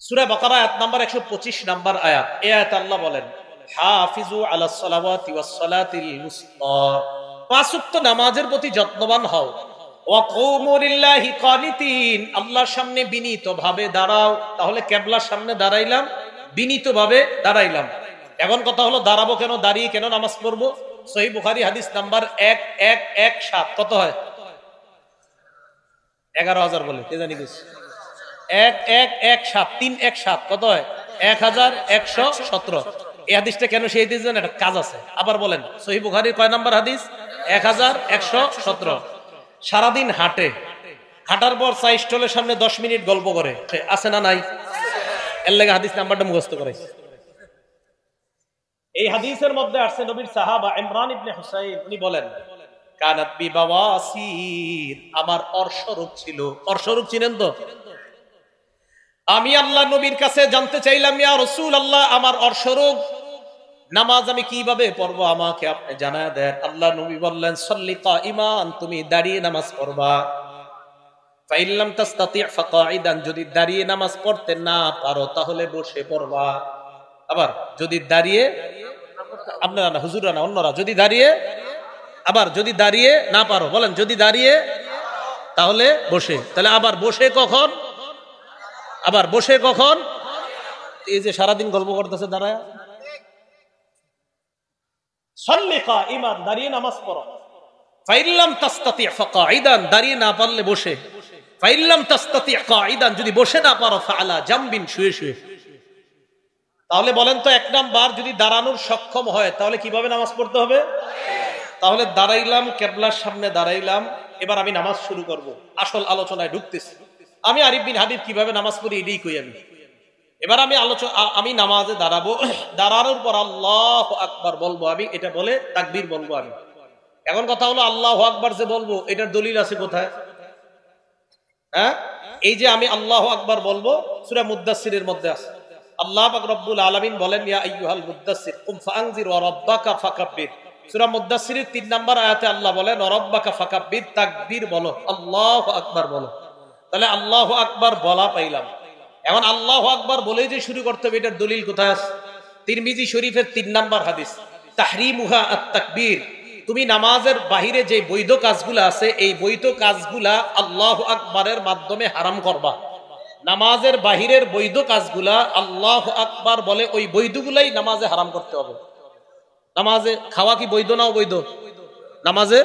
সূরা বাকারা আয়াত number 125 number আয়াত। এই আয়াতে আল্লাহ বলেন, হাফিজু আলাস সালাওয়াতি ওয়াস সালাতিল উসতা, পাঁচ ওয়াক্ত নামাজের প্রতি যত্নবান হও। ওয়া কুমু লিল্লাহি কানিতিন, আল্লাহর সামনে বিনীতভাবে দাঁড়াও। তাহলে কিবলার সামনে দাঁড়াইলাম, বিনীতভাবে দাঁড়াইলাম। এখন কথা হলো দাঁড়াবো কেন, দাঁড়িয়ে কেন নামাজ পড়বো? সহিহ বুখারী হাদিস নাম্বার 1117। কত হয়? 11,000 বলে কে জানি গেছে। 1117 317 কত হয়? 1117। এই হাদিসটা কেন সেই হাদিস জানেন? একটা কাজ আছে। আবার বলেন, সহিহ বুখারীর কয় নাম্বার হাদিস? 1117। সারাদিন হাঁটে, হাঁটার পর চা স্টলের সামনে 10 মিনিট গল্প করে, আছে না নাই? এর লাগে হাদিস নাম্বারটা মুখস্থ করাইছে। এই হাদিসের মধ্যে আসছে নবীর সাহাবা ইমরান ইবনে হুসাইন, উনি বলেন, কানাত বি বাওয়াসির, আমার অর্শরোগ ছিল। অর্শরোগ চিনেন তো? আমি আল্লাহ নবীর কাছে জানতে চাইলাম, ইয়া রাসূলুল্লাহ, আমার অর্শরোগ, নামাজ আমি কিভাবে পড়বো আমাকে আপনি জানায় দেন। আল্লাহ নবী বললেন, সল্লি কাইমান, তুমি দাঁড়িয়ে নামাজ পড়বা। ফাইন লাম তাস্তাতি ফাকাইদান, যদি দাঁড়িয়ে নামাজ পড়তে না পারো তাহলে বসে পড়বা। আবার যদি দাঁড়িয়ে, আপনারা না, হুজুররা না, অন্যরা, যদি দাঁড়িয়ে, আবার যদি দাঁড়িয়ে না পারো, বলেন যদি দাঁড়িয়ে তাহলে বসে। তাহলে আবার বসে কখন? আবার বসে কখন? এই যে সারাদিন গল্প করতেছে দাঁড়ায়। সল্লি কাইমান, দাঁড়িয়ে নামাজ পড়ো। ফাইন লাম তাস্তাতি ফাকাইদান, দাঁড়িয়ে না পারলে বসে। ফাইন লাম তাস্তাতি কাইদান, যদি বসে না পারো ফাআলা জামবিন, শুয়ে শুয়ে। তাহলে বলেন তো, এক নাম্বার যদি দাঁড়ানোর সক্ষম হয় তাহলে কিভাবে নামাজ পড়তে হবে? তাহলে দাঁড়াইলাম, কিবলার সামনে দাঁড়াইলাম, এবার আমি নামাজ শুরু করব। আসল আলোচনায় ঢুকতেছি। আমি আরিফ বিন হাবিব কিভাবে নামাজ পড়ি এটাই কই আমি। এবার আমি নামাজে দাঁড়াবো, দাঁড়ানোর পর আল্লাহু আকবার বলবো আমি, এটা বলে তাকবীর বলবো আমি। এখন কথা হলো, আল্লাহু আকবার যে বলবো এটার দলিল আছে কোথায়? হ্যাঁ, এই যে আমি আল্লাহু আকবার বলবো, সূরা মুদ্দাসসিরের মধ্যে আছে। আল্লাহ পাক রব্বুল আলামিন বলেন, ইয়া আইয়ুহাল মুদ্দাসসির কুম ফাআনজির ওয়া রাব্বাকা ফাকাব্বির। সূরা মুদ্দাসসিরের 3 নাম্বার আয়াতে আল্লাহ বলেন, ওয়া রাব্বাকা ফাকাব্বির, তাকবীর বলো, আল্লাহু আকবার বলো। তাহলে আল্লাহু আকবার বলা পাইলাম। এখন আল্লাহু আকবার বলেই যে শুরু করতে হবে, এটার দলিল কোথায় আছে? তিরমিজি শরীফের 3 নাম্বার হাদিস, তাহরিমুহা আত-তাকবীর। তুমি নামাজের বাহিরে যে বৈধ কাজগুলা আছে, এই বৈধ কাজগুলা আল্লাহু আকবারের মাধ্যমে হারাম করবা। নামাজের বাহিরের বৈধ কাজগুলা আল্লাহু আকবার বলে ওই বৈধগুলাই নামাজে হারাম করতে হবে। নামাজে খাওয়া কি বৈধ না অবৈধ? নামাজে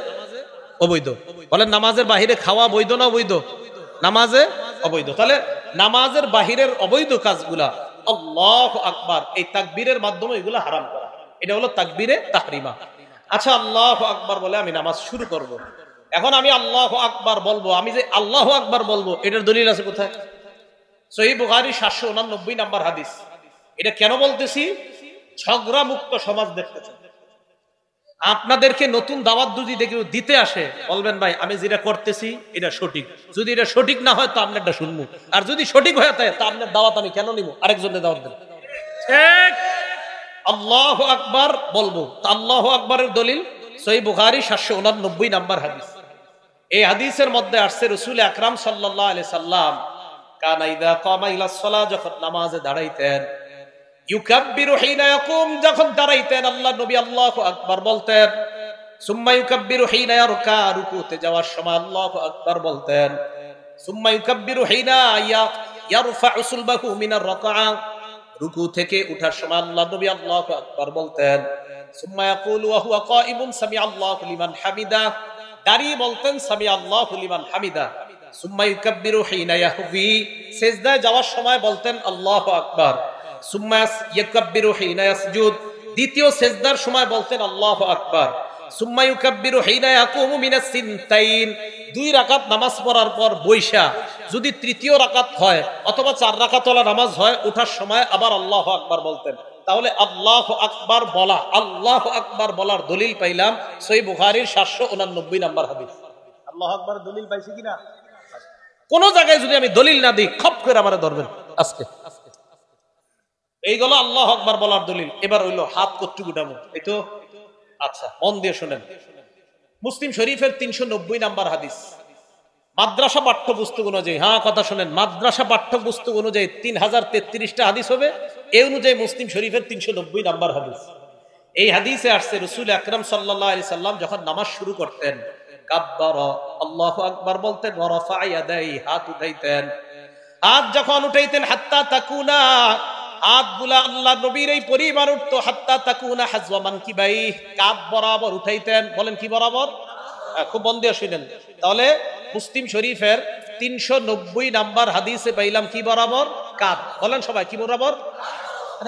অবৈধ। বলেন, নামাজের বাহিরে খাওয়া বৈধ না অবৈধ? নামাজে অবৈধ। তাহলে নামাজের বাহিরের অবৈধ কাজগুলা আল্লাহু আকবার, এই তাকবীরের মাধ্যমে এগুলা হারাম করা। এটা হলো তাকবীরে তাহরিমা। আচ্ছা, আল্লাহু আকবার বলে আমি নামাজ শুরু করব। এখন আমি আল্লাহু আকবার বলবো, আমি যে আল্লাহু আকবার বলবো এটার দলিল আছে কোথায়? সহিহ বুখারী 789 নাম্বার হাদিস। এটা কেন বলতেছি? ঝগড়া মুক্ত সমাজ দেখতেছেন। আপনাদেরকে নতুন দাওয়াত যদি দিতে আসে, বলবেন ভাই আমি যেটা করতেছি এটা সঠিক। যদি এটা সঠিক না হয় তো আপনারটা শুনবো, আর যদি সঠিক হয়ে থাকে তা আপনার দাওয়াত আমি কেন নিব? আরেকজনের দাওয়াত দেন। ঠিক আল্লাহু আকবার বলবো। আল্লাহু আকবারের দলিল সহিহ বুখারী 789 নাম্বার হাদিস। এই হাদিসের মধ্যে আসছে, রাসূল আকরাম সাল্লাল্লাহু আলাইহি সাল্লাম কানা ইযা কামা ইলাস সালাহ, যখন নামাজে দাঁড়াইতেন, ইউকাব্বিরু হিনা ইয়াকুম, যখন দাঁড়াইতেন আল্লাহ নবী আল্লাহু আকবার বলতেন। সুম্মা ইউকাব্বিরু হিনা ইয়ারকা, রুকুতে যাওয়ার সময় আল্লাহু আকবার বলতেন। সুম্মা ইউকাব্বিরু হিনা ইয়ারফাউ সুলবাহু মিনার রাকআ, রুকু থেকে ওঠার সময় আল্লাহ নবী আল্লাহু আকবার বলতেন। সুম্মা ইয়াকুলু ওয়া হুয়া কাইমুন সামি আল্লাহু লিমান হামিদা, দাঁড়িয়ে বলতেন সামি আল্লাহু লিমান হামিদা। সুম্মা ইউকাব্বিরু হিনা ইয়াহবি, সিজদায় যাওয়ার সময় বলতেন আল্লাহু আকবার। সুম্মা ইউকাব্বিরু হিনা ইয়াসজুদ, দ্বিতীয় সিজদার সময় বলতেন আল্লাহু আকবার। সুম্মা ইউকাব্বিরু হিনা ইয়াকুমু মিনাস সিনতাইন, 2 রাকাত নামাজ পড়ার পর বৈশা যদি তৃতীয় রাকাত হয় অথবা 4 রাকাত ওয়ালা নামাজ হয়, ওঠার সময় আবার আল্লাহু আকবার বলতেন। তাহলে আল্লাহু আকবার বলা, আল্লাহু আকবার বলার দলিল পাইলাম সহিহ বুখারীর 789 নাম্বার হাদিস। আল্লাহু আকবার দলিল পাইছি কিনা? কোন জায়গায় যদি আমি দলিল না দিই, খপ করে আমারে ধরবেন আজকে। এইগুলো আল্লাহু আকবার বলার দলিল। এবার হইলো হাত কতটুকু উঠাবো, এই তো। আচ্ছা, মন দিয়ে শুনেন। মুসলিম শরীফের 390 নাম্বার হাদিস, মাদ্রাসা পাঠ্যপুস্তক অনুযায়ী, হ্যাঁ কথা শুনেন, মাদ্রাসা পাঠ্যপুস্তক অনুযায়ী 3033টা হাদিস হবে। এই অনুযায়ী মুসলিম শরীফের 390 নাম্বার হাদিস। এই হাদিসে আসছে রাসূল আকরাম সাল্লাল্লাহু আলাইহি সাল্লাম যখন নামাজ শুরু করতেন, কাব্বারা আল্লাহু আকবার বলতেন, ওয়া রাফা ইয়াদাইহি, হাত উঠাইতেন। হাত যখন উঠাইতেন, হাত্তা তাকুনা, হাতগুলা আল্লাহ নবীর এই পরিমাণ উঠতো, হাত্তা তাকুনা হাজওয়া মানকিবাই, কাঁধ বরাবর উঠাইতেন। বলেন কি বরাবর? খুব মন দিয়ে শুনেন। তাহলে মুসলিম শরীফের 390 নাম্বার হাদিসে পাইলাম কি বরাবর? কাঁধ। বলেন সবাই কি বরাবর?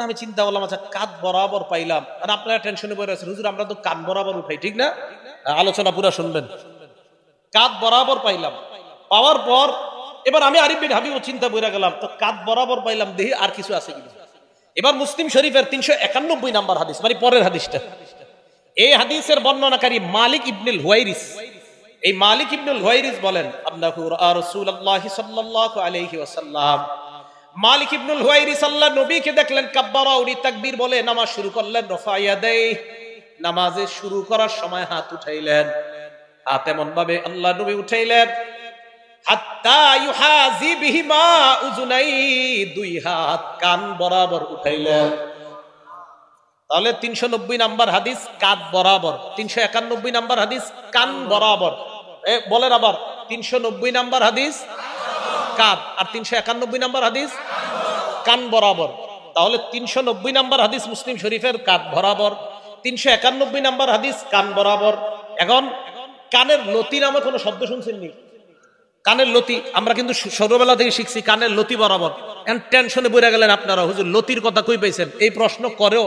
আমি চিন্তা করলাম, আচ্ছা কাঁধ বরাবর পাইলাম, আর আপনারা টেনশনে পড়ে আছেন, হুজুর আমরা তো কান বরাবর উঠাই, ঠিক না? আলোচনা পুরো শুনবেন। কাঁধ বরাবর পাইলাম, পাওয়ার পর এবার আমি আরিফ বিন হাবিব চিন্তা করে গেলাম, তো কাঁধ বরাবর পাইলাম, দেখি আর কিছু আছে কিনা। এবার মুসলিম শরীফের 391 নাম্বার হাদিস, মানে পরের হাদিসটা। এই হাদিসের বর্ণনাকারী মালিক ইবনুল হুয়াইরিস। এই মালিক ইবনুল হুয়াইরিস বলেন, আন্নাহু রাআ রাসূলুল্লাহি সাল্লাল্লাহু আলাইহি ওয়াসাল্লাম, মালিক ইবনুল হুয়াইরিস আল্লাহ নবীকে দেখলেন, কাব্বারা, উনি তাকবীর বলে নামাজ শুরু করলেন, রফা ইয়াদাইহি, নামাজে শুরু করার সময় হাত উঠাইলেন। হাত এমন ভাবে আল্লাহ নবী উঠাইলেন, হাত্তা ইউহাজি বিহিমা উযুনাই, দুই হাত কান বরাবর উঠাইলেন। তাহলে 390 নাম্বার হাদিস কাঁধ বরাবর, 391 নাম্বার হাদিস কান বরাবর। বলেন আবার, 390 নাম্বার হাদিস কাঁধ, আর 391 নাম্বার হাদিস কান বরাবর। তাহলে 390 নাম্বার হাদিস মুসলিম শরীফের কাঁধ বরাবর, 391 নাম্বার হাদিস কান বরাবর। এখন কানের লতি নামে কোনো শব্দ শুনছেন নি? কানের লতি আমরা কিন্তু ছোটবেলা থেকে শিখছি, কানের লতি বরাবর। এখন টেনশনে পড়ে গেলেন আপনারা, হুজুর লতির কথা কই পাইছেন? এই প্রশ্ন করেও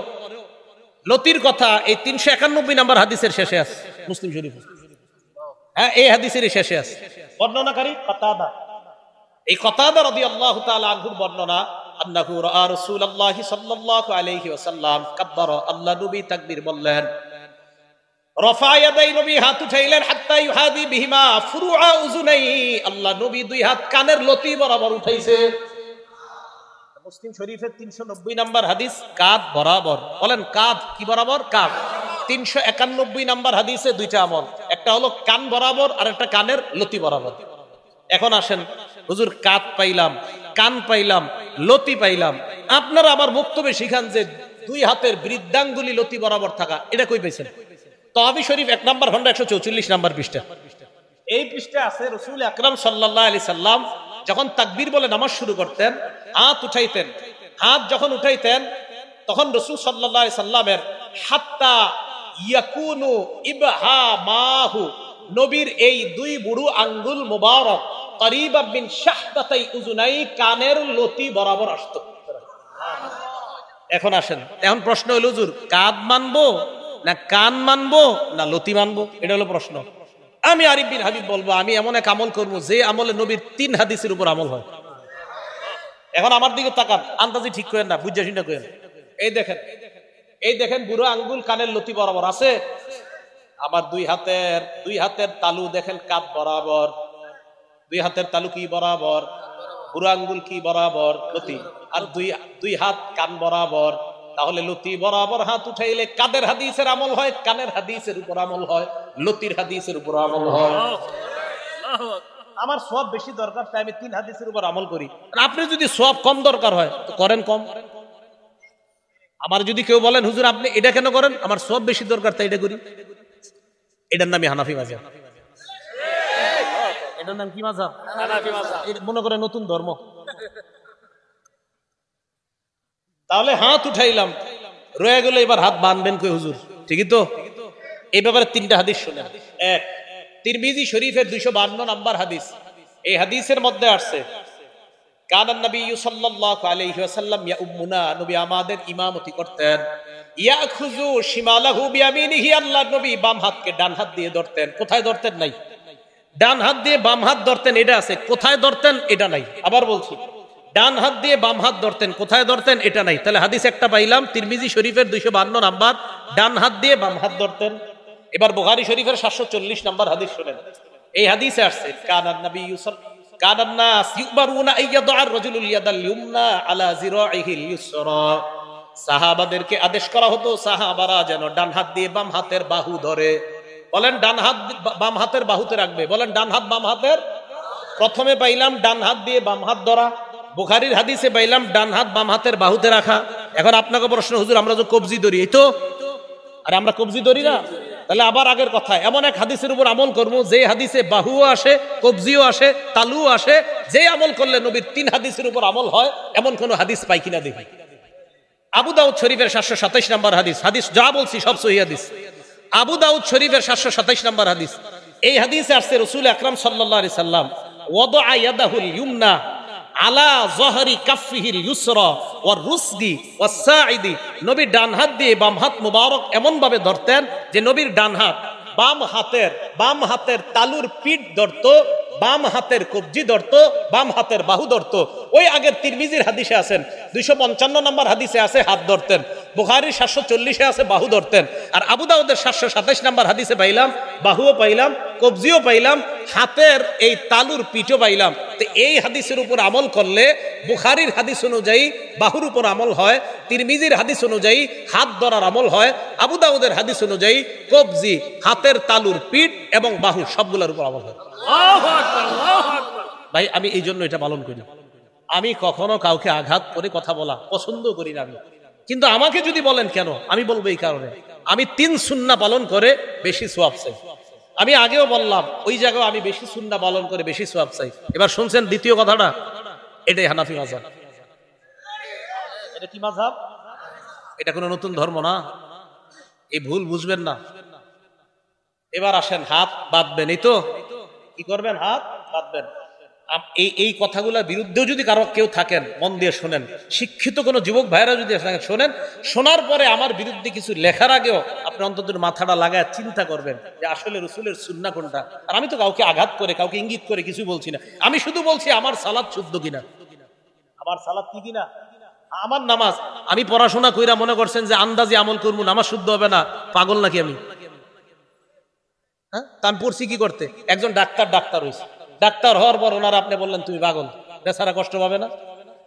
লতির কথা এই 391 নাম্বার হাদিসের শেষে আছে মুসলিম শরীফ। হ্যাঁ, এই হাদিসের শেষে আছে। বর্ণনাকারী কাতাদা। এই কাতাদা রাদিয়াল্লাহু তাআলা আনহুর বর্ণনা, আন্নাহু রাআ রাসূলুল্লাহি সাল্লাল্লাহু আলাইহি ওয়াসাল্লাম কাব্বারা, আল্লাহ নবী তাকবীর বললেন, রফা ইয়াদাই, নবী হাত উঠাইলেন, হাত্তা ইউহাদি বিহিমা ফুরুআ উযুনাই, আল্লাহ নবী দুই হাত কানের লতি বরাবর উঠাইছে। মুসলিম শরীফের 390 নাম্বার হাদিস কাঁধ বরাবর। বলেন কাঁধ কি বরাবর? কাঁধ। 391 নাম্বার হাদিসে দুইটা আমল, একটা হলো কান বরাবর, আর একটা কানের লতি বরাবর। এখন আসেন, হুজুর কাঁধ পাইলাম, কান পাইলাম, লতি পাইলাম, আপনারা আবার বক্তব্যে শিখান যে দুই হাতের বৃদ্ধাঙ্গুলি লতি বরাবর থাকা, এটা কই পাইছেন? তাহাবি শরীফ 1 নাম্বার খন্ড 144 নাম্বার পৃষ্ঠা। এই পৃষ্ঠা আছে, রাসূল আকরাম সাল্লাল্লাহু আলাইহি সাল্লাম যখন তাকবীর বলে নামাজ শুরু করতেন, হাত উঠাইতেন। হাত যখন উঠাইতেন তখন রাসূল সাল্লাল্লাহু আলাইহি সাল্লামের হাত্তা ইয়াকুনু ইবহামাহু, নবীর এই দুই বুড়ো আঙ্গুল মুবারক করিবা মিন শাহদাতাই উযুনাই, কানের লতি বরাবর আসতো। এখন আসেন, এখন প্রশ্ন হলো, হুজুর কাঁধ মানবো না কান মানবো না লতি মানবো? এটা হলো প্রশ্ন। আমি আরিফ বিন হাবিব বলবো, আমি এমন এক আমল করবো যে আমলে নবীর 3 হাদিসের উপর আমল হয়। এখন আমার দিকে তাকান, আন্দাজি ঠিক করেন না, বুঝা শুনে করেন। এই দেখেন বুড়ো আঙ্গুল কানের লতি বরাবর আছে। আমার দুই হাতের তালু দেখেন কাঁধ বরাবর, দুই হাতের তালু কি বরাবর? বুড়ো আঙ্গুল কি বরাবর? লতি। আর দুই হাত কান বরাবর। তাহলে লতি বরাবর হাত উঠাইলে কাদের হাদিসের আমল হয়? কানের হাদিসের উপর আমল হয়, লতির হাদিসের উপর আমল হয়। আমার সওয়াব বেশি দরকার, তাই আমি 3 হাদিসের উপর আমল করি। আপনি যদি সওয়াব কম দরকার হয় তো করেন কম। আমার যদি কেউ বলেন, হুজুর আপনি এটা কেন করেন? আমার সওয়াব বেশি দরকার তাই এটা করি। এটার নামই হানাফি মাযহাব। এটার নাম কি মাযহাব? হানাফি মাযহাব। এটা মনে করে নতুন ধর্ম। তাহলে হাত উঠাইলাম, রয়ে গেল এবার হাত বাঁধবেন কই হুজুর? ঠিকই তো। এই ব্যাপারে 3টা হাদিস শুনেন। এক, তিরমিজি শরীফের 252 নাম্বার হাদিস। এই হাদিসের মধ্যে আসছে, কানান নবী সাল্লাল্লাহু আলাইহি ওয়াসাল্লাম ইয়াউমুনা, নবী আমাদের ইমামতি করতেন, ইয়াখুযু শিমালাহু বিয়ামিনিহি, আল্লাহ নবী বাম হাতকে ডান হাত দিয়ে ধরতেন। কোথায় ধরতেন? নাই। ডান হাত দিয়ে বাম হাত ধরতেন, এটা আছে। কোথায় ধরতেন? এটা নাই। আবার বলছি, ডান হাত দিয়ে বাম হাত ধরতেন, কোথায় ধরতেন? এটা নাই। তাহলে হাদিস একটা পাইলাম, তিরমিজি শরীফের 252 নাম্বার, ডান হাত দিয়ে বাম হাত ধরতেন। এবার বুখারী শরীফের 740 নাম্বার হাদিস শুনেন। এই হাদিসে আসছে, কানান নবী কানান নাস ইউবারুনা আইয়াদা আর-রাজুলুল ইয়াদাল ইউমনা আলা জিরাইহিল ইউসরা, সাহাবাদেরকে আদেশ করা হতো সাহাবারা যেন ডান হাত দিয়ে বাম হাতের বাহু ধরে। বলেন ডান হাত বাম হাতের বাহুতে রাখবে। বলেন ডান হাত বাম হাতের। প্রথমে পাইলাম ডান হাত দিয়ে বাম হাত ধরা, বুখারীর হাদিসে পাইলাম ডান হাত বাম হাতের বাহুতে রাখা। এখন আপনাকে প্রশ্ন, হুজুর আমরা তো কবজি ধরি, এই তো, আরে আমরা কবজি ধরি না? তাহলে আবার আগের কথা, এমন এক হাদিসের উপর আমল করবো যে হাদিসে বাহুও আসে, কবজিও আসে, তালুও আসে, যে আমল করলে নবীর 3 হাদিসের উপর আমল হয়, এমন কোন হাদিস পাই কিনা দেখি। আবু দাউদ শরীফের 727 নম্বর হাদিস, হাদিস যা বলছি সব সহিহ হাদিস। আবু দাউদ শরীফের 727 নম্বর হাদিস, এই হাদিসে আসছে রাসূল আকরাম সাল্লাল্লাহু আলাইহি সাল্লাম ওয়াদা ইয়াদাহুল ইউমনা আলা যহরি কাফফিহিল ইউসরা ওয়ার রুসগি ওয়াস সাইদি, নবীর ডান হাত দিয়ে বাম হাত মুবারক এমন ভাবে ধরতেন যে নবীর ডান হাত বাম হাতের তালুর পিঠ ধরতো, বাম হাতের কবজি ধরতো, বাম হাতের বাহু ধরতো। ওই আগের তিরমিজির হাদিসে আছেন 255 নম্বর হাদিসে আছে হাত ধরতেন, বুখারীর 740-এ আছে বাহু ধরতেন, আর আবু দাউদের 727 নম্বর হাদিসে পাইলাম বাহুও পাইলাম, কবজিও পাইলাম, হাতের এই তালুর পিঠও পাইলাম। তো এই হাদিসের উপর আমল করলে বুখারীর হাদিস অনুযায়ী বাহুর উপর আমল হয়, তিরমিজির হাদিস অনুযায়ী হাত ধরার আমল হয়, আবু দাউদের হাদিস অনুযায়ী কবজি, হাতের তালুর পিঠ এবং বাহু সবগুলোর উপর আমল হয়। ভাই আমি এই জন্য এটা পালন করি। আমি কখনো কাউকে আঘাত করে কথা বলা পছন্দ করি না আমি, কিন্তু আমাকে যদি বলেন কেন, আমি বলবো এই কারণে আমি 3 সুন্নাহ পালন করে বেশি সওয়াব চাই। আমি আগেও বললাম ওই জায়গায় আমি বেশি সুন্নাহ পালন করে বেশি সওয়াব চাই। এবার শুনছেন দ্বিতীয় কথাটা, এটাই হানাফি মাযহাব। এটা কি মাযহাব? এটা কোনো নতুন ধর্ম না, এই ভুল বুঝবেন না। এবার আসেন, হাত বাঁধবেন, এই তো কি করবেন, হাত বাঁধবেন। এই কথাগুলোর বিরুদ্ধেও যদি কারো কেউ থাকেন মন দিয়ে শোনেন, শিক্ষিত কোনো যুবক ভাইরা যদি শোনেন, শোনার পরে আমার বিরুদ্ধে কিছু লেখার আগেও আপনি অন্তত মাথাটা লাগায় চিন্তা করবেন যে আসলে রাসূলের সুন্নাহ কোনটা। আর আমি তো কাউকে আঘাত করে কাউকে ইঙ্গিত করে কিছু বলছি না, আমি শুধু বলছি আমার সালাত শুদ্ধ কিনা, আমার সালাত কি কিনা, আমার নামাজ। আমি পড়াশোনা কইরা মনে করছেন যে আন্দাজে আমল করবো, নামাজ শুদ্ধ হবে না, পাগল নাকি আমি? হ্যাঁ, আমি পড়ছি কি করতে? একজন ডাক্তার হয়েছে, ডাক্তার হওয়ার পর ওনারা আপনি বললেন তুমি পাগল, বেচারা কষ্ট পাবে না?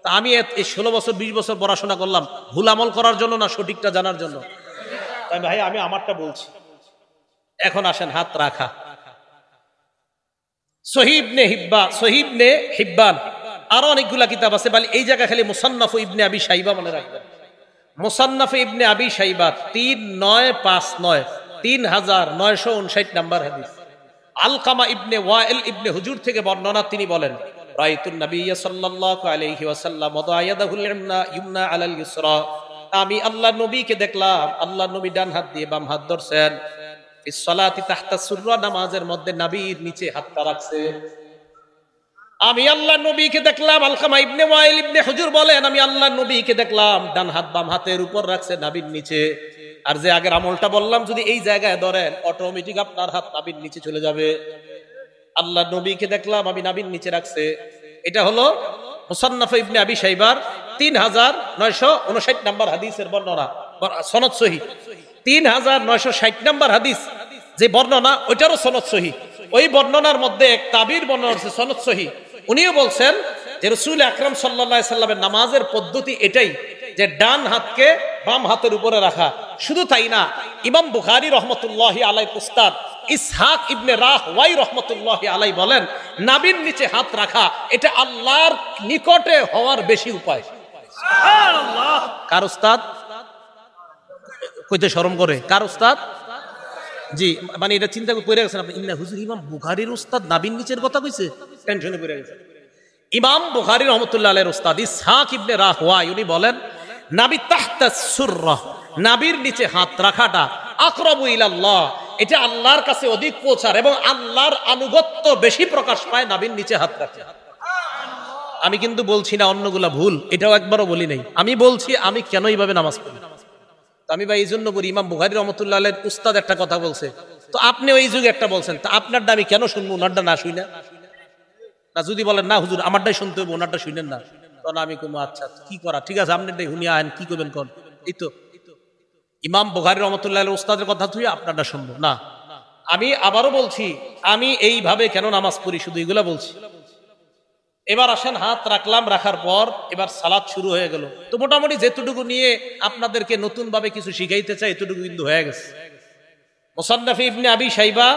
তা আমি এই 16 বছর 20 বছর পড়াশোনা করলাম ভুল আমল করার জন্য না সঠিকটা জানার জন্য? তাই ভাই আমি আমারটা বলছি। এখন আসেন, হাত রাখা। সহিহ ইবনে হিব্বান আরো অনেকগুলা কিতাব আছে, বলে এই জায়গা খালি মুসান্নাফ ইবনে আবি শাইবা মনে রাখবেন। মুসান্নাফ ইবনে আবি শাইবা 3959 3959 নাম্বার হাদিস। আলকামা ইবনে ওয়াইল ইবনে হুজুর থেকে বর্ণনা, তিনি বলেন রাআইতুন নাবিয়্য সাল্লাল্লাহু আলাইহি ওয়াসাল্লাম ওয়াদা ইয়াদাহুল ইয়ুমনা আলাল ইউসরা, আমি আল্লাহর নবীকে দেখলাম, আল্লাহর নবী ডান হাত দিয়ে বাম হাত ধরছেন। ফিস সালাতি তাহতা সুররা, নামাজের মধ্যে নাভির নিচে হাতটা রাখছে। আমি আল্লাহর নবীকে দেখলাম, আলকামা ইবনে ওয়াইল ইবনে হুজুর বলেন আমি আল্লাহর নবীকে দেখলাম ডান হাত বাম হাতের উপর রাখছে নাভির নিচে। আর যে আগের আমলটা বললাম যদি এই জায়গায় ধরেন অটোমেটিক আপনার হাত নাভির নিচে চলে যাবে। আল্লাহর নবীকে দেখলাম আমি নাভির নিচে রাখছে। এটা হলো মুসান্নাফ ইবনে আবি শাইবার 3959 নাম্বার হাদিসের বর্ণনা, সনদ সহিহ। 3960 নাম্বার হাদিস যে বর্ণনা, ওইটারও সনদ সহিহ। ওই বর্ণনার মধ্যে এক তাবির বর্ণনা আছে সনদ সহিহ। উনিও বলছেন যে রাসূল আকরাম সাল্লাল্লাহু আলাইহি সাল্লামের নামাজের পদ্ধতি এটাই যে ডান হাতকে বাম হাতের উপরে রাখা। শুধু তাই না, ইমাম বুখারী রাহমাতুল্লাহি আলাইহি উস্তাদ ইসহাক ইবনে রাহওয়াই রাহমাতুল্লাহি আলাইহি বলেন নাভির নিচে হাত রাখা এটা আল্লাহর নিকটে হওয়ার বেশি উপায়। সুবহানাল্লাহ। কার উস্তাদ? কইতে শরম করে, কার উস্তাদ? জি, মানে এটা চিন্তা করে পড়ে গেছেন আপনি, ইন্না হুজুর ইমাম বুখারীর উস্তাদ নাভির নিচের কথা কইছে, টেনশনে পড়ে গেছেন। ইমাম বুখারী রাহমাতুল্লাহি আলাইহির উস্তাদ ইসহাক ইবনে রাহওয়াই উনি বলেন নাভি তাহতা সুররা, নাভির নিচে হাত রাখাটা আকরাবু ইলাল্লাহ, এটা আল্লাহর কাছে অধিক পৌঁছার এবং আল্লাহর আনুগত্য বেশি প্রকাশ পায় নাভির নিচে হাত রাখে। আমি কিন্তু বলছি না অন্যগুলা ভুল, এটাও একবারও বলি নাই। আমি বলছি আমি কেন এইভাবে নামাজ পড়ি। আমি ভাই এই জন্য বলি, ইমাম বুখারী রাহমাতুল্লাহি আলাইহির উস্তাদ একটা কথা বলছে, তো আপনি ওই যুগে একটা বলছেন, তা আপনারটা আমি কেন শুনবো, ওনারটা না শুই না? না যদি বলেন না হুজুর আমারটাই শুনতে হবে ওনারটা শুনেন না, তখন আমি কইবো আচ্ছা কি করা, ঠিক আছে আপনারটাই শুনিয়া আইন, কি করবেন কোন। এই তো ইমাম বুখারী রাহমাতুল্লাহি আলাইহির উস্তাদের কথা তুই আপনারটা শুনবো না। আমি আবারও বলছি আমি এইভাবে কেন নামাজ পড়ি, শুধু এগুলা বলছি। এবার আসেন, হাত রাখলাম, রাখার পর এবার সালাত শুরু হয়ে গেল। তো মোটামুটি যেটুকু নিয়ে আপনাদেরকে নতুন ভাবে কিছু শিখাইতে চাই এতটুকু কিন্তু হয়ে গেছে। মুসান্নাফ ইবনে আবি শাইবা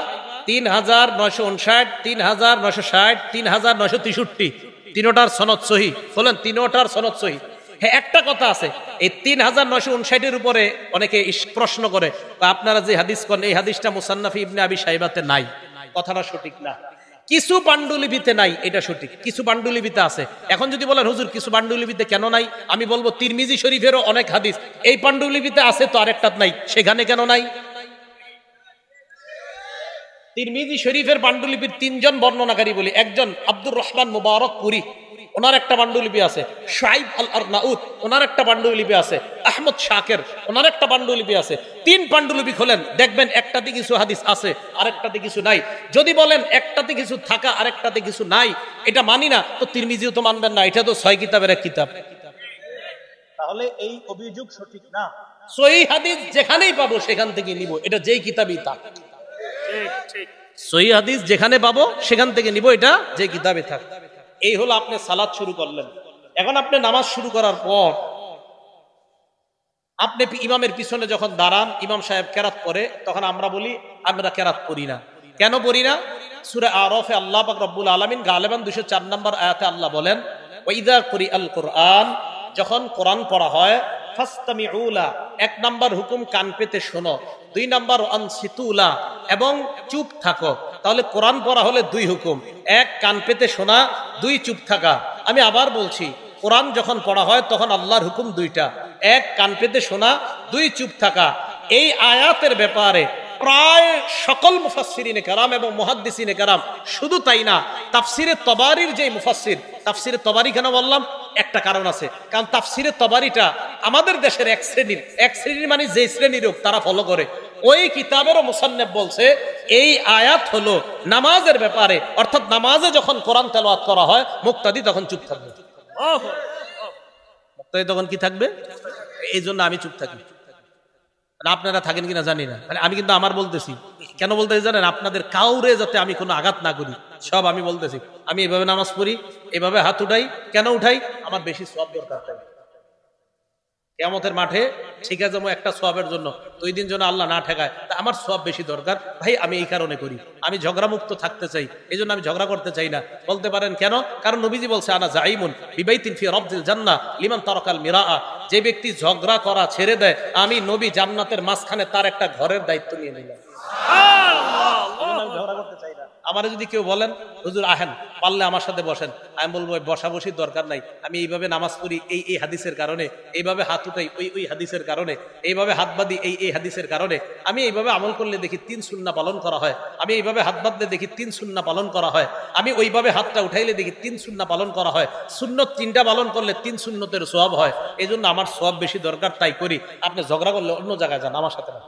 3959, 3960, 3963, তিনোটার সনদ সহি। বলেন তিনোটার সনদ সহি। হ্যাঁ, একটা কথা আছে, এই 3959 উপরে অনেকে প্রশ্ন করে, আপনারা যে হাদিস করেন এই হাদিসটা মুসান্নাফি ইবনে আবি শাইবাতে নাই। কথাটা সঠিক না। কিছু পান্ডুলিপিতে নাই, এটা সঠিক, কিছু পান্ডুলিপিতে আছে। এখন যদি বলেন হুজুর কিছু পান্ডুলিপিতে কেন নাই, আমি বলবো তিরমিজি শরীফেরও অনেক হাদিস এই পান্ডুলিপিতে আছে, তো আরেকটাত নাই, সেখানে কেন নাই? তিরমিজি শরীফের পান্ডুলিপির 3 জন বর্ণনাকারী বলি। একজন আব্দুর রহমান মুবারকপুরি, ওনার একটা পান্ডুলিপি আছে। শাইব আল আরনাউত, ওনার একটা পান্ডুলিপি আছে। আহমদ শাকের, ওনার একটা পান্ডুলিপি আছে। 3 পান্ডুলিপি খোলেন, দেখবেন একটাতে কিছু হাদিস আছে, আরেকটাতে কিছু নাই। যদি বলেন একটাতে কিছু থাকা আরেকটাতে কিছু নাই, এটা মানি না, তো তিরমিজিও তো মানবেন না, এটা তো 6 কিতাবের এক কিতাব। তাহলে এই অভিযোগ সঠিক না। সহিহ হাদিস যেখানেই পাবো সেখান থেকে নিব, এটা যেই কিতাবই থাক। সহিহ হাদিস যেখানে পাবো সেখান থেকে নিব, এটা যে কিতাবে থাক। এই হলো আপনি সালাত শুরু করলেন। এখন আপনি নামাজ শুরু করার পর আপনি ইমামের পিছনে যখন দাঁড়ান, ইমাম সাহেব কেরাত করে, তখন আমরা বলি আমরা কেরাত করি না। কেন পড়ি না? সূরা আরাফে আল্লাহ পাক রব্বুল আলামিন গালেবান 204 নম্বর আয়াতে আল্লাহ বলেন, ওয়াইদা কুরিআল কুরআন, যখন কোরআন পড়া হয়, ফাসতামিউ লা, 1 নাম্বার হুকুম কান পেতে শোনো, 2 নাম্বার আনসিতু লা, এবং চুপ থাকো। তাহলে কোরআন পড়া হলে 2 হুকুম, 1 কান পেতে শোনা, 2 চুপ থাকা। আমি আবার বলছি, কোরআন যখন পড়া হয় তখন আল্লাহর হুকুম 2টা, 1 কান পেতে শোনা, 2 চুপ থাকা। এই আয়াতের ব্যাপারে প্রায় সকল মুফাসসিরিনে কেরাম এবং মুহাদ্দিসিনে কেরাম, শুধু তাই না, তাফসিরে তবারির যে মুফাসসির, তাফসিরে তবারি কেন বললাম? একটা কারণ আছে, কারণ তাফসিরে তবারিটা আমাদের দেশের এক শ্রেণীর মানে যে শ্রেণীর হোক তারা ফলো করে। ওই কিতাবেরও মুসান্নিফ বলছে এই আয়াত হলো নামাজের ব্যাপারে, অর্থাৎ নামাজে যখন কোরআন তেলাওয়াত করা হয় মুক্তাদি তখন চুপ থাকবে। মুক্তাদি তখন কি থাকবে? এই জন্য আমি চুপ থাকি। আপনারা থাকেন কিনা জানি না, আমি কিন্তু আমার বলতেছি। কেন বলতেছি জানেন? আপনাদের কাউরে যাতে আমি কোনো আঘাত না করি, সব আমি বলতেছি। আমি এভাবে নামাজ পড়ি, এভাবে হাত উঠাই। কেন উঠাই? আমার বেশি সওয়াব দরকার তাই। কিয়ামতের মাঠে ঠিক আছে একটা সওয়াবের জন্য, 2 দিন যেন আল্লাহ না ঠেকায়, তা আমার সওয়াব বেশি দরকার ভাই, আমি এই কারণে করি। আমি ঝগড়া মুক্ত থাকতে চাই, এই জন্য আমি ঝগড়া করতে চাই না। বলতে পারেন কেন? কারণ নবীজি বলছে, আনা জাইমুন বিবাইতিন ফি রাবদিল জান্নাহ লিমান তারাকাল মিরাআ, যে ব্যক্তি ঝগড়া করা ছেড়ে দেয়, আমি নবী জান্নাতের মাঝখানে তার একটা ঘরের দায়িত্ব নিয়ে নিলাম। ঝগড়া করতে চাই না। আমারে যদি কেউ বলেন হুজুর আহেন, পারলে আমার সাথে বসেন, আমি বলবো বসাবসির দরকার নাই। আমি এইভাবে নামাজ পড়ি এই হাদিসের কারণে, এইভাবে হাত উঠাই ওই হাদিসের কারণে, এইভাবে হাত বাঁধি এই হাদিসের কারণে। আমি এইভাবে আমল করলে দেখি 3 সুন্নাহ পালন করা হয়। আমি এইভাবে হাত বাঁধলে দেখি 3 সুন্নাহ পালন করা হয়। আমি ওইভাবে হাতটা উঠাইলে দেখি 3 সুন্নাহ পালন করা হয়। সুন্নত 3টা পালন করলে 3 সুন্নতের সওয়াব হয়। এই জন্য আমার সওয়াব বেশি দরকার, তাই করি। আপনি ঝগড়া করলে অন্য জায়গায় যান, আমার সাথে না।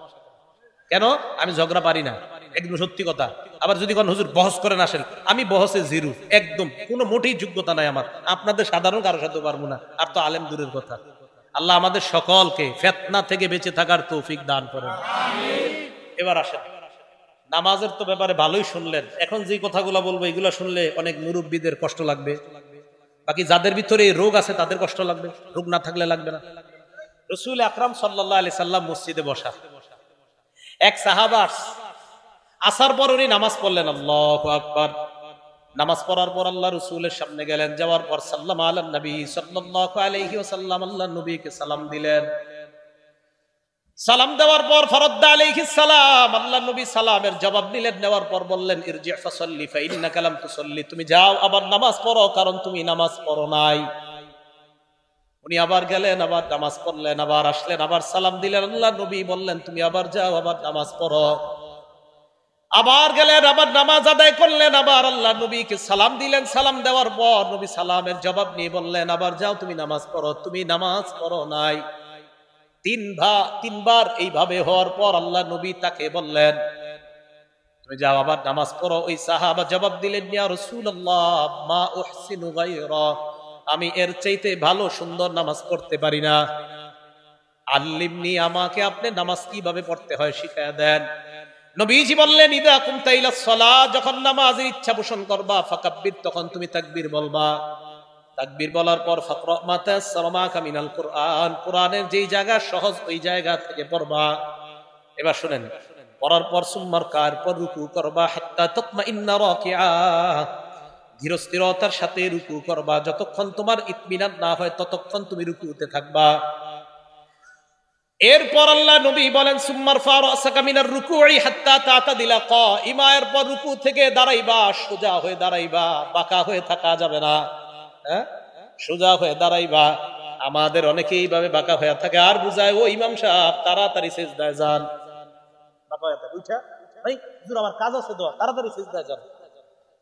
কেন? আমি ঝগড়া পারি না, একদম সত্যি কথা। আবার যদি কোন হুজুর বহস করেন আসেন, আমি বহসে জিরো, একদম কোনো মোটেই যোগ্যতা নাই আমার। আপনাদের সাধারণ কারোর সাথে পারবো না, আর তো আলেম দূরের কথা। আল্লাহ আমাদের সকলকে ফিতনা থেকে বেঁচে থাকার তৌফিক দান করেন। এবার আসেন, নামাজের তো ব্যাপারে ভালোই শুনলেন। এখন যে কথাগুলো বলবো এগুলো শুনলে অনেক মুরব্বীদের কষ্ট লাগবে, বাকি যাদের ভিতরে এই রোগ আছে তাদের কষ্ট লাগবে, রোগ না থাকলে লাগবে না। রাসূল আকরাম সাল্লাল্লাহু আলাইহি সাল্লাম মসজিদে বসা, এক সাহাবা আসার পর উনি নামাজ পড়লেন, আল্লাহু আকবার। নামাজ পড়ার পর আল্লাহ রাসূলের সামনে গেলেন, যাওয়ার পর সাল্লাম আলান নবী সাল্লাল্লাহু আলাইহি ওয়াসাল্লাম, আল্লাহ নবীকে সালাম দিলেন। সালাম দেওয়ার পর ফারাদ্দা আলাইহিস সালাম, আল্লাহ নবী সালামের জবাব নিলেন। নেওয়ার পর বললেন, ইরজি ফাসাল্লি ফাইন্নাকা লাম তুসাল্লি, তুমি যাও আবার নামাজ পড়ো, কারণ তুমি নামাজ পড়ো নাই। উনি আবার গেলেন, আবার নামাজ পড়লেন, আবার আসলেন, আবার সালাম দিলেন। আল্লাহ নবী বললেন, তুমি আবার যাও, আবার নামাজ পড়ো। আবার গেলেন, আবার নামাজ আদায় করলেন, আবার আল্লাহ নবীকে সালাম দিলেন। সালাম দেওয়ার পর নবী সালামের জবাব নিয়ে বললেন, আবার যাও, তুমি নামাজ পড়ো, তুমি নামাজ পড়ো নাই। 3 বার এইভাবে হওয়ার পর আল্লাহ নবী তাকে বললেন, তুমি যাও, আবার নামাজ পড়ো। ওই সাহাবা জবাব দিলেন, ইয়া রাসূলুল্লাহ মা উহসিনু গায়রা, আমি এর চাইতে ভালো সুন্দর নামাজ পড়তে পারি না। আল্লিমনি, আমাকে আপনি নামাজ কিভাবে পড়তে হয় শিখায়া দেন। নবীজি বললেন, ইদা কুমতা ইলাস সালাহ, যখন নামাজের ইচ্ছা পোষণ করবা, ফাকাব্বির, তখন তুমি তাকবীর বলবা। তাকবীর বলার পর ফাকরা মা তায়াসসারা মাকা মিনাল কুরআন, কোরআনের যেই জায়গা সহজ ওই জায়গা থেকে পড়বা। এবার শুনেন, পড়ার পর সুম্মার কার পর রুকু করবা হাত্তা তাতমাইন্না রাকিআ, ধীর স্থিরতার সাথে রুকু করবা, যতক্ষণ তোমার ইতমিনান না হয় ততক্ষণ তুমি রুকুতে থাকবা। এরপর আল্লাহ নবী বলেন সুম্মার ফারাসাকা মিনার রুকুই হাত্তা তাতাদিলা কাইমা, এরপর রুকু থেকে দাঁড়াইবা, সোজা হয়ে দাঁড়াইবা, বাঁকা হয়ে থাকা যাবে না, হ্যাঁ সোজা হয়ে দাঁড়াইবা। আমাদের অনেকেই এইভাবে বাঁকা হয়ে থাকে আর বুঝায় ও ইমাম সাহেব তাড়াতাড়ি সিজদায় যান, বাঁকা হয়ে থাকে উঠা ভাই হুজুর আমার কাজ আছে দোয়া, তাড়াতাড়ি সিজদায় যান।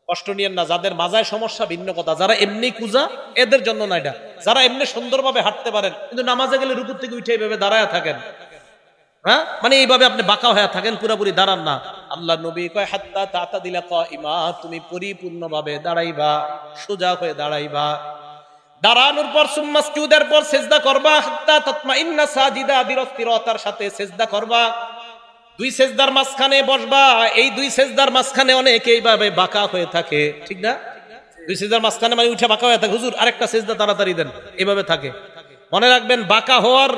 কষ্ট নিয়েন না, যাদের মাজায় সমস্যা ভিন্ন কথা, যারা এমনি কুজা এদের জন্য না এটা, যারা এমনি সুন্দরভাবে হাঁটতে পারেন কিন্তু নামাজে গেলে রুকু থেকে উঠে এইভাবে দাঁড়ায় থাকেন, হ্যাঁ মানে এইভাবে আপনি বাঁকা হয়ে থাকেন, পুরোপুরি দাঁড়ান না। আল্লাহ নবী কয় হাত্তা তাতাদিলা কাইমা, তুমি পরিপূর্ণভাবে দাঁড়াইবা, সোজা হয়ে দাঁড়াইবা। দাঁড়ানোর পর সুম্মা সুজুদের পর সিজদা করবা হাত্তা তাতমাইন্না সাজিদা, ধীরস্থিরতার সাথে সিজদা করবা। দুই সেজদার মাঝখানে বসবা, এই দুই সেজদার মাঝখানে অনেকে এইভাবে বাঁকা হয়ে থাকে, ঠিক না? দুই সেজদার মাঝখানে মানে উঠে বাঁকা হয়ে থাকে, হুজুর আরেকটা সেজদা তাড়াতাড়ি দেন, এইভাবে থাকে। মনে রাখবেন বাঁকা হওয়ার,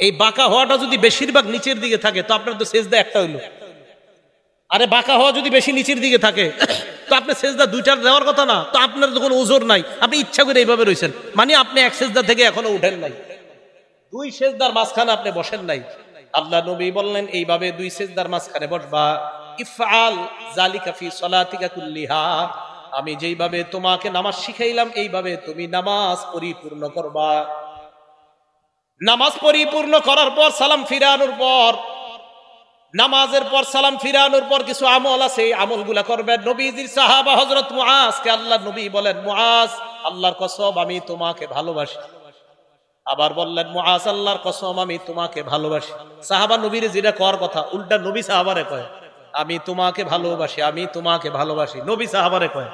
এই বাঁকা হওয়াটা যদি বেশিরভাগ নিচের দিকে থাকে তো আপনার তো সেজদা একটা হইলো, আরে বাঁকা হওয়া যদি বেশি নিচের দিকে থাকে তো আপনি সেজদা দুইটার দেওয়ার কথা না, তো আপনার তো কোনো ওজোর নাই, আপনি ইচ্ছা করে এইভাবে রয়েছেন, মানে আপনি এক সেজদা থেকে এখনো উঠেন নাই, দুই সেজদার মাঝখানে আপনি বসেন নাই। আল্লাহ নবী বললেন এইভাবে দুই সেজদার মাঝখানে বসবা। ইফআল যালিকা ফি সলাতিকা কুল্লিহা, আমি যেইভাবে তোমাকে নামাজ শিখাইলাম এইভাবে তুমি নামাজ পরিপূর্ণ করবা। নামাজ পরিপূর্ণ করার পর সালাম ফিরানোর পর, নামাজের পর সালাম ফিরানোর পর কিছু আমল আছে, এই আমলগুলা করবেন। নবীজির সাহাবা হযরত মুআজকে আল্লাহ নবী বলেন, মুআজ আল্লাহর কসম আমি তোমাকে ভালোবাসি। আবার বললেন, মুআজ আল্লাহর কসম আমি তোমাকে ভালোবাসি। সাহাবা নবীর যেটা কর কথা উল্টা নবী সাহাবারে কয়, আমি তোমাকে ভালোবাসি, আমি তোমাকে ভালোবাসি। নবী সাহাবারে কয়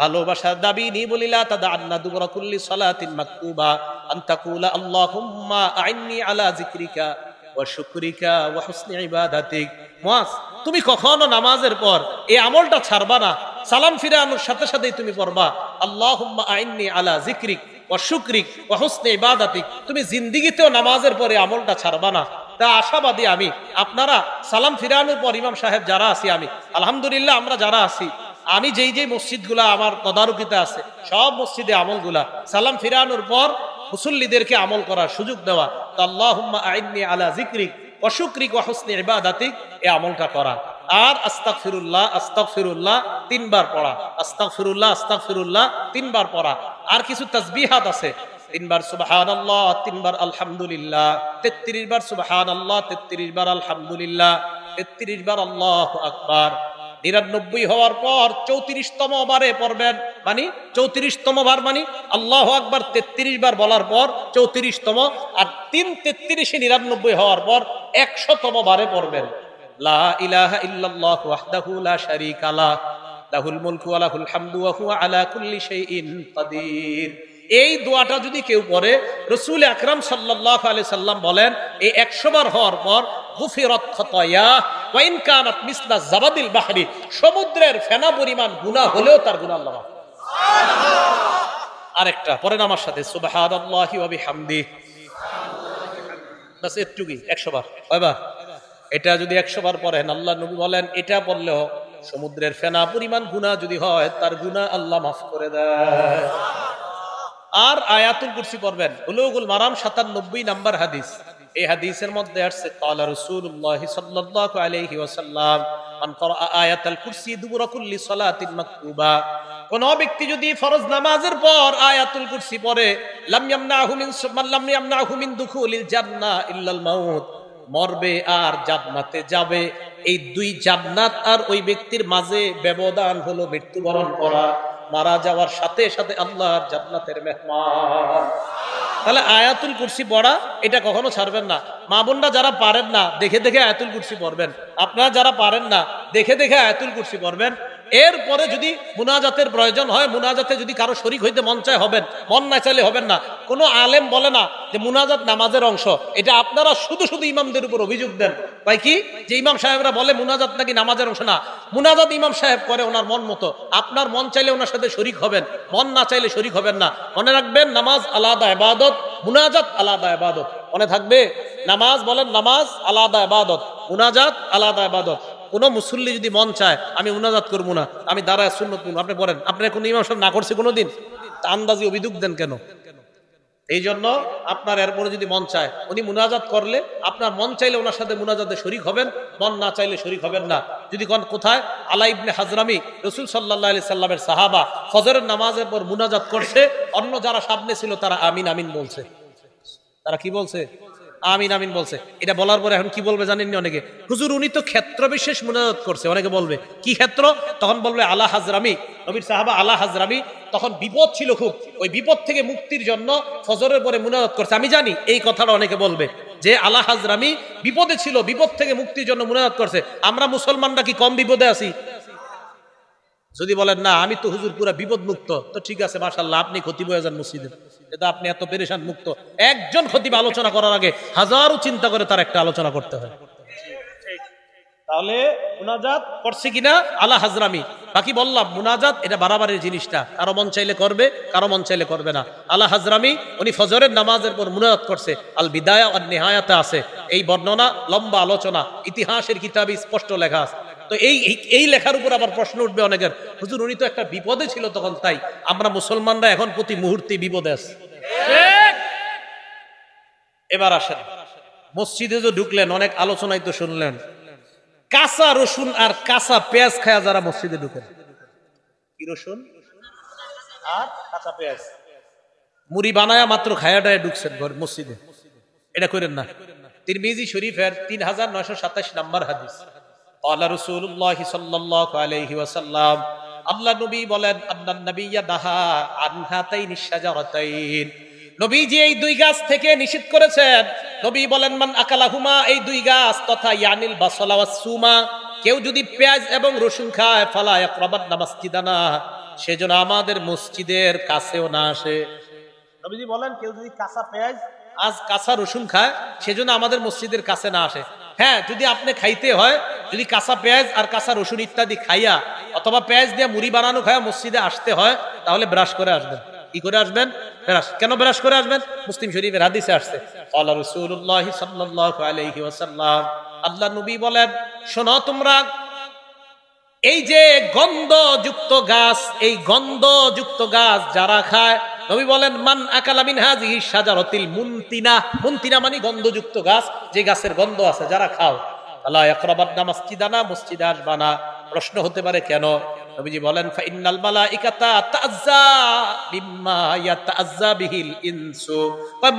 ভালোবাসার দাবি নি বলিলা তাদান্না দুবরা কুল্লি সালাতিন মাকতুবা আন তাকুলা আল্লাহুম্মা আইন্নি আলা যিকরিকা ওয়া শুকরিকা ওয়া হুসনি ইবাদাতিক। মুআজ তুমি কখনো নামাজের পর এই আমলটা ছাড়বা না, সালাম ফিরানোর সাথে সাথেই তুমি পড়বা আল্লাহুম্মা আইন্নি আলা যিকরিক ওয়া শুকরিক ওয়া হুসনি ইবাদাতিক। তুমি জিন্দেগিতেও নামাজের পরে আমলটা ছাড়বা না। তা আশাবাদী আমি, আপনারা সালাম ফিরানোর পর ইমাম সাহেব যারা আছি, আমি আলহামদুলিল্লাহ আমরা যারা আছি, আমি যেই যেই মসজিদগুলা আমার তদারকিতে আছে সব মসজিদে আমলগুলা সালাম ফিরানোর পর মুসল্লিদেরকে আমল করার সুযোগ দেওয়া। তো আল্লাহুম্মা আইন্নি আলা যিকরিক ওয়া শুকরিক ওয়া হুসনি ইবাদাতিক, এই আমলটা করা। আর আস্তাগফিরুল্লাহ আস্তাগফিরুল্লাহ তিনবার পড়া, আস্তাগফিরুল্লাহ আস্তাগফিরুল্লাহ তিনবার পড়া। আর কিছু তাসবিহাত আছে, তিনবার সুবহানাল্লাহ, তিনবার আলহামদুলিল্লাহ, 33 বার সুবহানাল্লাহ, 33 বার আলহামদুলিল্লাহ, 33 বার আল্লাহু আকবার। 99 হওয়ার পর 34তম বারে পড়বেন, মানে 34তম বার মানে আল্লাহু আকবার 33 বার বলার পর 34তম, আর 3 33 99 হওয়ার পর 100তম বারে পড়বেন লা ইলাহা ইল্লাল্লাহু ওয়াহদাহু লা শারীকা লাহু লাহুল মুলকু ওয়া লাহুল হামদু ওয়া হুয়া আলা কুল্লি শাইইন কাদির। এই দোয়াটা যদি কেউ পড়ে, রাসূল আকরাম সাল্লাল্লাহু আলাইহি সাল্লাম বলেন এই 100 বার হওয়ার পর গুফিরাত খাতায়া ওয়া ইন কানাত মিসলা জাবাদিল বাহরি, সমুদ্রের ফেনা পরিমাণ গুনাহ হলেও তার গুনাহ আল্লাহ মাফ। সুবহানাল্লাহ। আরেকটা পড়েন আমার সাথে, সুবহানাল্লাহি ওয়া বিহামদিহি, বাস এটুকুই 100 বার কয়বার? এটা যদি 100 বার পড়েন, আল্লাহ নবী বলেন এটা পড়লেও সমুদ্রের ফেনা পরিমাণ গুনাহ যদি হয় তার গুনাহ আল্লাহ মাফ করে দেয়। আর আয়াতুল কুরসি পড়বেন। বুলুগুল মারাম 97 নাম্বার হাদিস, এই হাদিসের মধ্যে আসছে ক্বালা রাসূলুল্লাহ সাল্লাল্লাহু আলাইহি ওয়াসাল্লাম মান ক্বারা আয়াতুল কুরসি দুবুরা কুল্লি সালাতিন মাকতুবা, কোন ব্যক্তি যদি ফরজ নামাজের পর আয়াতুল কুরসি পড়ে, লাম ইয়ামনাহু মিন দুখুলিল জান্নাহ ইল্লাল মাউত, মরবে আর জান্নাতে যাবে। এই দুই জান্নাত আর ওই ব্যক্তির মাঝে ব্যবধান হলো মৃত্যুবরণ করা, মারা যাওয়ার সাথে সাথে আল্লাহর জান্নাতের মেহমান। তাহলে আয়াতুল কুরসি পড়া এটা কখনো ছাড়বেন না। মা বোনরা যারা পারেন না দেখে দেখে আয়াতুল কুরসি পড়বেন, আপনারা যারা পারেন না দেখে দেখে আয়াতুল কুরসি পড়বেন। এরপরে যদি মুনাজাতের প্রয়োজন হয়, মুনাজাতে যদি কারো শরীক হইতে মন চায় হবেন, মন না চাইলে হবেন না। কোনো আলেম বলে না যে মুনাজাত নামাজের অংশ, এটা আপনারা শুধু শুধু ইমামদের উপর অভিযোগ দেন ভাই, কি যে ইমাম সাহেবরা বলে মুনাজাত নাকি নামাজের অংশ। না, মুনাজাত ইমাম সাহেব করে ওনার মন মতো, আপনার মন চাইলে ওনার সাথে শরীক হবেন, মন না চাইলে শরীক হবেন না। মনে রাখবেন নামাজ আলাদা ইবাদত, মুনাজাত আলাদা ইবাদত, মনে থাকবে। নামাজ বলেন, নামাজ আলাদা ইবাদত, মুনাজাত আলাদা ইবাদত। কোন মুসল্লি যদি মন চায় আমি মুনাজাত করবো না, আমি দাঁড়ায় সুন্নত পড়বো, আপনি বলেন আপনার কোন ইমাম সাহেব না করছে কোনোদিন? তা আন্দাজি অভিযোগ দেন কেন? এই জন্য আপনার এরপরে যদি মন চায় উনি মুনাজাত করলে আপনার মন চাইলে ওনার সাথে মুনাজাতে শরীক হবেন, মন না চাইলে শরীক হবেন না। যদি কোন কোথায় আলা ইবনে হাজরামি রাসূল সাল্লাল্লাহু আলাইহি সাল্লামের সাহাবা ফজরের নামাজের পর মুনাজাত করছে, অন্য যারা সামনে ছিল তারা আমিন আমিন বলছে। তারা কি বলছে? আমিন আমিন বলছে। এটা বলার পরে এখন কি বলবে জানেন না অনেকে? হুজুর উনি তো ক্ষেত্র বিশেষ মুনাজাত করছে। অনেকে বলবে কি ক্ষেত্র? তখন বলবে আলা হাজরামি, নবীর সাহাবা আলা হাজরামি তখন বিপদ ছিল খুব, ওই বিপদ থেকে মুক্তির জন্য ফজরের পরে মুনাজাত করছে। আমি জানি এই কথাটা অনেকে বলবে যে আলা হাজরামি বিপদে ছিল, বিপদ থেকে মুক্তির জন্য মুনাজাত করছে। আমরা মুসলমানরা কি কম বিপদে আছি? যদি বলেন না আমি তো হুজুর পুরা বিপদ মুক্ত, তো ঠিক আছে মাশাআল্লাহ, আপনি খতিব হয়ে যান মসজিদে, এটা আপনি এত পেরেশান মুক্ত। একজন খতিব আলোচনা করার আগে হাজারো চিন্তা করে তার একটা আলোচনা করতে হয়। তাহলে মুনাজাত করছে কিনা আলা হাজরামি। বাকি বললাম মুনাজাত এটা বাড়াবাড়ির জিনিসটা, কারো মন চাইলে করবে, কারো মন চাইলে করবে না। আলা হাজরামি উনি ফজরের নামাজের পর মুনাজাত করছে। আল বিদায়া ওয়ান নিহায়াতে আছে এই বর্ণনা, লম্বা আলোচনা, ইতিহাসের কিতাবে স্পষ্ট লেখা আছে। তো এই লেখার উপর আবার প্রশ্ন উঠবে অনেকের, হুজুর উনি তো একটা বিপদে ছিল তখন, তাই আমরা মুসলমানরা এখন প্রতি মুহূর্তে বিপদে আছি। এবার আসেন মসজিদে যে ঢুকলেন, অনেক আলোচনাই তো শুনলেন, কাঁচা রসুন আর কাঁচা পেঁয়াজ খায়া যারা মসজিদে ঢুকেন, কি রসুন আর কাঁচা পেঁয়াজ মুড়ি বানায়া মাত্র খায়াটায় ঢুকছেন ঘর মসজিদে, এটা করেন না। তিরমিজি শরীফের 3927 নম্বর হাদিস, ক্বালা রাসূলুল্লাহ সাল্লাল্লাহু আলাইহি ওয়াসাল্লাম, আল্লাহ নবী বলেন, আন্নান নাবিয়্যা নাহা আন হাতাইনিশ শাজারাতাইন, নবীজি এই দুই গাছ থেকে নিষেধ করেছেন। নবী বলেন মান আকালাহুমা, এই দুই গাছ তথা ইয়ানিল বাসলা ওয়াস সুমা, কেউ যদি পেঁয়াজ এবং রসুন খায় ফালা ইয়াকরাবান্না মাসজিদানা, সেজন্য আমাদের মসজিদের কাছেও না আসে। নবীজি বলেন কেউ যদি কাঁচা পেঁয়াজ আজ কাঁচা রসুন খায় সেজন্য আমাদের মসজিদের কাছে না আসে। হ্যাঁ, যদি আপনি খাইতে হয়, যদি কাঁচা পেঁয়াজ আর কাঁচা রসুন ইত্যাদি খাইয়া অথবা পেঁয়াজ দিয়ে মুড়ি বানানো খায়া মসজিদে আসতে হয়, তাহলে ব্রাশ করে আসবেন। কি করে আসবেন? ব্রাশ। কেন ব্রাশ করে আসবেন? মুসলিম শরীফের হাদিসে আসছে, ক্বালা রাসূলুল্লাহ সাল্লাল্লাহু আলাইহি ওয়াসাল্লাম, আল্লাহ নবী বলেন, শোনো তোমরা, এই যে গন্ধযুক্ত গাছ, এই গন্ধযুক্ত গাছ যারা খায়, নবী বলেন মান আকালা মিন হাযিহি শাজারাতিল মুনতিনা, মুনতিনা মানে গন্ধযুক্ত গাছ, যে গাছের গন্ধ আছে, যারা খাও, আলা ইয়াকরাবান্না মাসজিদানা, মসজিদে আসবা না। প্রশ্ন হতে পারে কেন? নবীজি বলেন ফা ইন্নাল মালাইকাতা তাআজ্জা বিম্মা ইয়াতাআজ্জা বিহিল ইনসু,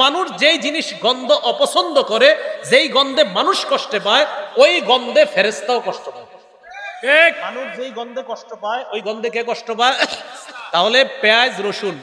মানুষ যেই জিনিস গন্ধ অপছন্দ করে, যেই গন্ধে মানুষ কষ্ট পায়, ওই গন্ধে ফেরেশতাও কষ্ট পায়। ঠিক, মানুষ যেই গন্ধে কষ্ট পায় ওই গন্ধে কে কষ্ট পায়? তাহলে পেঁয়াজ রসুন,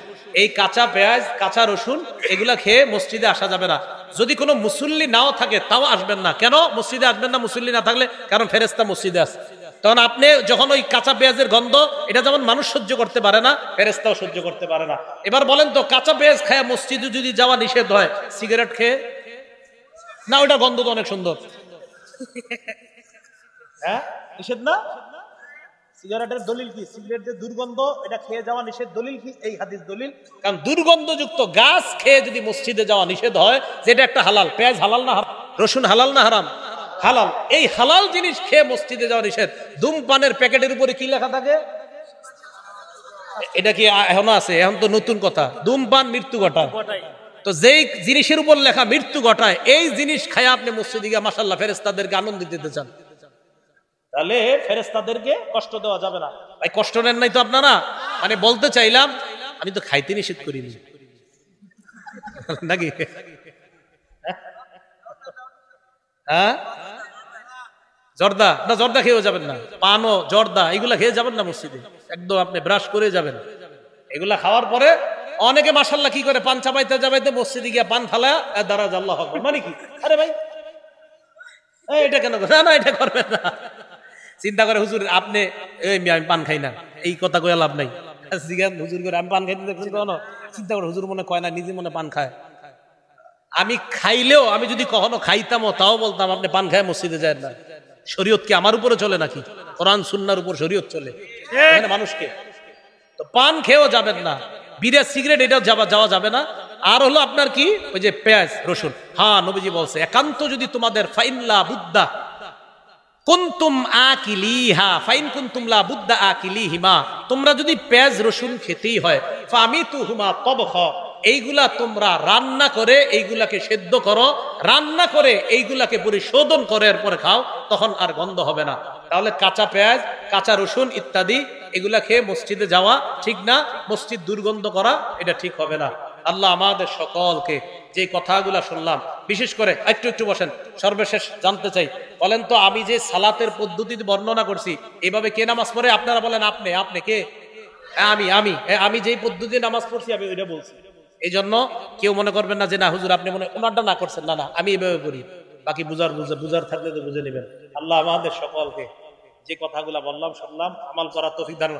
এই কাঁচা পেঁয়াজ কাঁচা রসুন এগুলা খেয়ে মসজিদে আসা যাবে না। যদি কোনো মুসল্লি নাও থাকে তাও আসবেন না। কেন মসজিদে আসবেন না মুসল্লি না থাকলে? কারণ ফেরেশতা মসজিদে আছে। তখন আপনি যখন ওই কাঁচা পেঁয়াজের গন্ধ, এটা যেমন মানুষ সহ্য করতে পারে না, ফেরেশতাও সহ্য করতে পারে না। এবার বলেন তো, কাঁচা পেঁয়াজ খায় মসজিদে যদি যাওয়া নিষেধ হয়, সিগারেট খেয়ে না, ওইটা গন্ধ তো অনেক সুন্দর, হ্যাঁ নিষেধ না? সিগারেটের দলিল কি? সিগারেট যে দুর্গন্ধ, এটা খেয়ে যাওয়া নিষেধ, দলিল কি? এই হাদিস দলিল। কারণ দুর্গন্ধযুক্ত গাছ খেয়ে যদি মসজিদে যাওয়া নিষেধ হয়, যেটা একটা হালাল, পেঁয়াজ হালাল না রসুন হালাল না হারাম? হালাল। এই হালাল জিনিস খেয়ে মসজিদে যাওয়া নিষেধ। ধূমপানের প্যাকেটের উপরে কি লেখা থাকে? এটা কি এখনো আছে? এখন তো নতুন কথা, ধূমপান মৃত্যু ঘটায়। তো যেই জিনিসের উপর লেখা মৃত্যু ঘটায়, এই জিনিস খায় আপনি মসজিদে গিয়ে মাশাআল্লাহ ফেরেশতাদেরকে আনন্দ দিতে চান, তাহলে ফেরেশতাদেরকে কষ্ট দেওয়া যাবে না। ভাই কষ্ট নেন নাই তো আপনারা? মানে বলতে চাইলাম, আমি তো খাইতে নিষেধ করিনি নাকি? হ্যাঁ, জর্দা না, জর্দা খেয়েও যাবেন না, পানও জর্দা এগুলা খেয়ে যাবেন না মসজিদে, একদম আপনি ব্রাশ করে যাবেন। এগুলা খাওয়ার পরে অনেকে মাশাআল্লাহ কি করে, পান চাবাইতে চাবাইতে মসজিদে গিয়া পান ফালা দাঁড়াজ আল্লাহু আকবার, মানে কি? আরে ভাই এটা কেন? না এটা করবেন না। চিন্তা করে হুজুর আপনি আমি পান খাই না, এই কথা কয়ে লাভ নাই। হুজুর করে আমি পান খাইতে দেখছি কখনো? চিন্তা করে হুজুর মনে কয় না, নিজে মনে পান খায়। আমি খাইলেও, আমি যদি কখনো খাইতামও তাও বলতাম আপনি পান খায় মসজিদে যায় না। শরীয়ত কি আমার উপরে চলে নাকি? কোরআন সুন্নাহর উপর শরীয়ত চলে এখানে মানুষকে। তো পান খেয়েও যাবেন না, বিড়ি সিগারেট এটাও যাওয়া যাবে না। আর হলো আপনার কি ওই যে পেঁয়াজ রসুন। হ্যাঁ নবীজি বলছে একান্ত যদি তোমাদের ফাইনলা বুদ্দা কুনতুম আকিলিহা ফাইন কুনতুম লা বুদ্দা আকিলিহিমা, তোমরা যদি পেঁয়াজ রসুন খেতেই হয় ফামিতুহুমা তবখ, এইগুলা তোমরা রান্না করে এইগুলাকে সেদ্ধ করো, রান্না করে এইগুলাকে পরিশোধন করে এরপরে খাও, তখন আর গন্ধ হবে না। তাহলে কাঁচা পেঁয়াজ কাঁচা রসুন ইত্যাদি এগুলা খেয়ে মসজিদে যাওয়া ঠিক না, মসজিদ দুর্গন্ধ করা এটা ঠিক হবে না। আল্লাহ আমাদের সকলকে যে কথাগুলা শুনলাম, বিশেষ করে একটু বসেন, সর্বশেষ জানতে চাই, বলেন তো আমি যে সালাতের পদ্ধতি বর্ণনা করছি এভাবে কে নামাজ পড়ে? আপনারা বলেন আপনি কে? আমি যেই পদ্ধতি নামাজ পড়ছি আমি ওইটা বলছি। এই জন্য কেউ মনে করবেন না যে না হুজুর আপনি মনে ওনারটা না করছেন, না আমি এভাবে করি। বাকি বুঝার থাকলে তো বুঝে নেবেন। আল্লাহ আমাদের সকলকে যে কথাগুলা বললাম শুনলাম আমল করা তৌফিক দান।